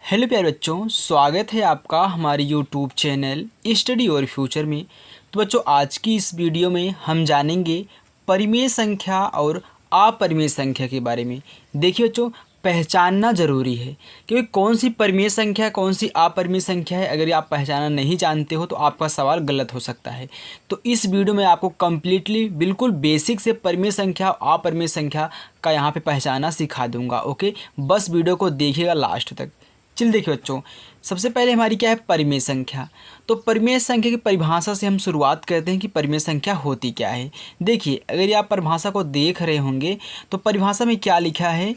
Hello प्यारे बच्चों, स्वागत है आपका हमारे यूट्यूब चैनल स्टडी और फ्यूचर में। तो बच्चों, आज की इस वीडियो में हम जानेंगे परिमेय संख्या और अपरिमेय संख्या के बारे में। देखिए बच्चों, पहचानना ज़रूरी है क्योंकि कौन सी परिमेय संख्या कौन सी अपरिमेय संख्या है। अगर आप पहचानना नहीं जानते हो तो आपका सवाल गलत हो सकता है। तो इस वीडियो में आपको कम्प्लीटली बिल्कुल बेसिक से परिमेय संख्या और अपरिमेय संख्या का यहाँ पे पहचानना सिखा दूंगा। ओके, बस वीडियो को देखिएगा लास्ट तक। चलिए देखिए बच्चों, सबसे पहले हमारी क्या है परिमेय संख्या। तो परिमेय संख्या की परिभाषा से हम शुरुआत करते हैं कि परिमेय संख्या होती क्या है। देखिए, अगर आप परिभाषा को देख रहे होंगे तो परिभाषा में क्या लिखा है,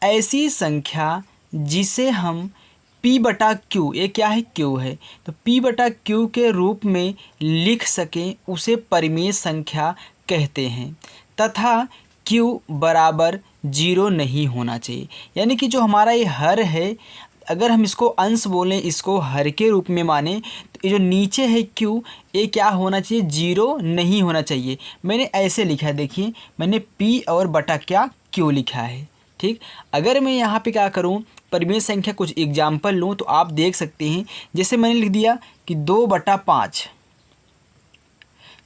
ऐसी संख्या जिसे हम P बटा Q, ये क्या है Q है, तो P बटा Q के रूप में लिख सकें उसे परिमेय संख्या कहते हैं तथा Q बराबर 0 नहीं होना चाहिए। यानी कि जो हमारा ये हर है, अगर हम इसको अंश बोलें, इसको हर के रूप में माने, तो ये जो नीचे है Q, ये क्या होना चाहिए, 0 नहीं होना चाहिए। मैंने ऐसे लिखा है, देखिए मैंने P और बटा क्या Q लिखा है। ठीक, अगर मैं यहाँ पे क्या करूँ, परिमेय संख्या कुछ एग्जाम्पल लूँ तो आप देख सकते हैं। जैसे मैंने लिख दिया कि 2/5।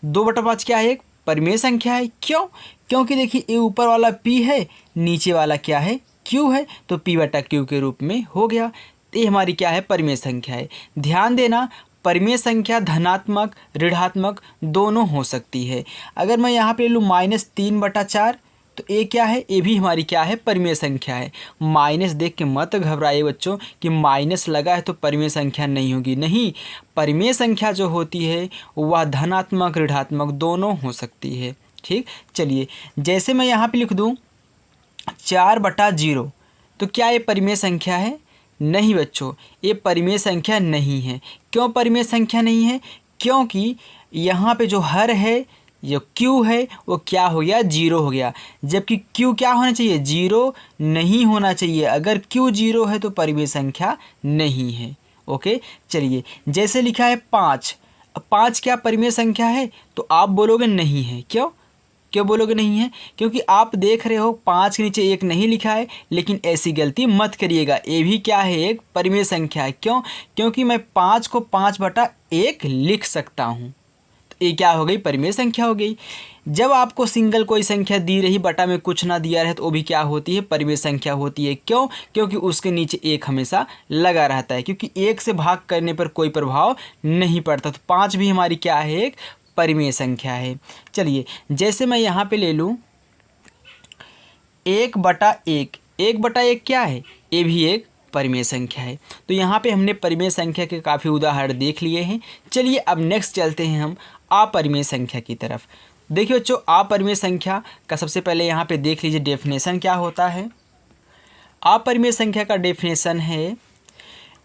2/5 क्या है, एक परिमेय संख्या है। क्यों? क्योंकि देखिए ये ऊपर वाला P है, नीचे वाला क्या है, Q है, तो P बटा Q के रूप में हो गया। ये हमारी क्या है, परिमेय संख्या है। ध्यान देना, परिमेय संख्या धनात्मक ऋणात्मक दोनों हो सकती है। अगर मैं यहाँ पे लूँ -3/4, तो ये क्या है, ये भी हमारी क्या है, परिमेय संख्या है। माइनस देख के मत घबराइए बच्चों कि माइनस लगा है तो परिमेय संख्या नहीं होगी। नहीं, परिमेय संख्या जो होती है वह धनात्मक ऋणात्मक दोनों हो सकती है। ठीक, चलिए जैसे मैं यहाँ पे लिख दूँ 4/0, तो क्या ये परिमेय संख्या है? नहीं बच्चों, ये परिमेय संख्या नहीं है। क्यों परिमेय संख्या नहीं है? क्योंकि यहाँ पे जो हर है, जो Q है, वो क्या हो गया, 0 हो गया। जबकि Q क्या होना चाहिए, 0 नहीं होना चाहिए। अगर Q 0 है तो परिमेय संख्या नहीं है। ओके, चलिए जैसे लिखा है 5। 5 क्या परिमेय संख्या है? तो आप बोलोगे नहीं है। क्यों क्यों बोलोगे नहीं है? क्योंकि आप देख रहे हो 5 के नीचे 1 नहीं लिखा है। लेकिन ऐसी गलती मत करिएगा, ये भी क्या है, एक परिमेय संख्या है। क्यों? क्योंकि मैं 5 को 5/1 लिख सकता हूँ। तो ये क्या हो गई, परिमेय संख्या हो गई। जब आपको सिंगल कोई संख्या दी रही, बटा में कुछ ना दिया रहे, तो वो भी क्या होती है, परिमेय संख्या होती है। क्यों? क्योंकि उसके नीचे 1 हमेशा लगा रहता है, क्योंकि 1 से भाग करने पर कोई प्रभाव नहीं पड़ता। तो 5 भी हमारी क्या है, एक परिमेय संख्या है। चलिए जैसे मैं यहाँ पे ले लूँ 1/1। 1/1 क्या है, ये भी एक परिमेय संख्या है। तो यहाँ पे हमने परिमेय संख्या के काफ़ी उदाहरण देख लिए हैं। चलिए अब नेक्स्ट चलते हैं हम अपरिमेय संख्या की तरफ। देखिए बच्चों, अपरिमेय संख्या का सबसे पहले यहाँ पे देख लीजिए डेफिनेशन क्या होता है। अपरिमेय संख्या का डेफिनेशन है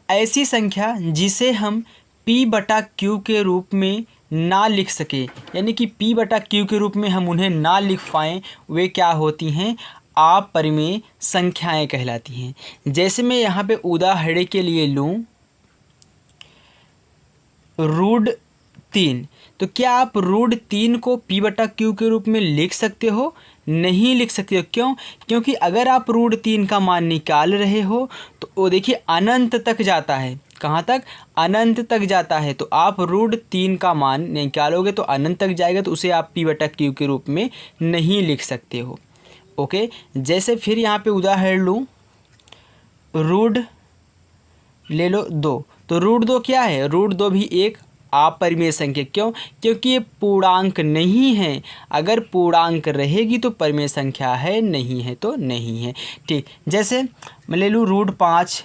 ऐसी संख्या जिसे हम P बटा Q के रूप में ना लिख सके, यानी कि P बटा Q के रूप में हम उन्हें ना लिख पाएँ, वे क्या होती हैं, अपरिमेय संख्याएं कहलाती हैं। जैसे मैं यहाँ पे उदाहरण के लिए लूँ √3, तो क्या आप √3 को P बटा Q के रूप में लिख सकते हो? नहीं लिख सकते हो। क्यों? क्योंकि अगर आप √3 का मान निकाल रहे हो तो वो देखिए अनंत तक जाता है। कहाँ तक? अनंत तक जाता है। तो आप √3 का मान निकालोगे तो अनंत तक जाएगा, तो उसे आप P बटा Q के रूप में नहीं लिख सकते हो। ओके, जैसे फिर यहाँ पे उदाहरण लूँ रूट ले लो 2, तो √2 क्या है, √2 भी एक अपरिमेय संख्या। क्यों? क्योंकि ये पूर्णांक नहीं है। अगर पूर्णांक रहेगी तो परिमेय संख्या है, नहीं है तो नहीं है। ठीक, जैसे मैं ले लूँ √5,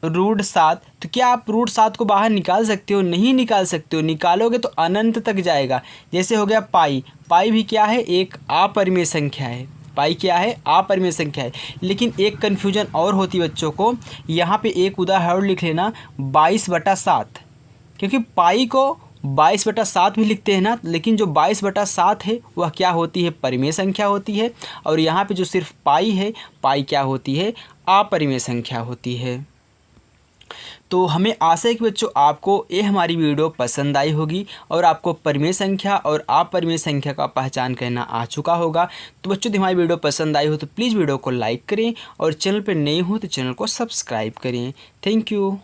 √7, तो क्या आप √7 को बाहर निकाल सकते हो? नहीं निकाल सकते हो। निकालोगे तो अनंत तक जाएगा। जैसे हो गया पाई। पाई भी क्या है, एक अपरिमेय संख्या है। पाई क्या है, अपरिमेय संख्या है। लेकिन एक कन्फ्यूजन और होती है बच्चों को, यहाँ पे एक उदाहरण लिख लेना 22/7, क्योंकि पाई को 22/7 भी लिखते हैं ना, लेकिन जो 22/7 है वह क्या होती है, परिमेय संख्या होती है। और यहाँ पे जो सिर्फ पाई है, पाई क्या होती है, अपरिमेय संख्या होती है। तो हमें आशा है कि बच्चों आपको ये हमारी वीडियो पसंद आई होगी और आपको परिमेय संख्या और अपरिमेय संख्या का पहचान करना आ चुका होगा। तो बच्चों यदि हमारी वीडियो पसंद आई हो तो प्लीज़ वीडियो को लाइक करें और चैनल पर नए हो तो चैनल को सब्सक्राइब करें। Thank you.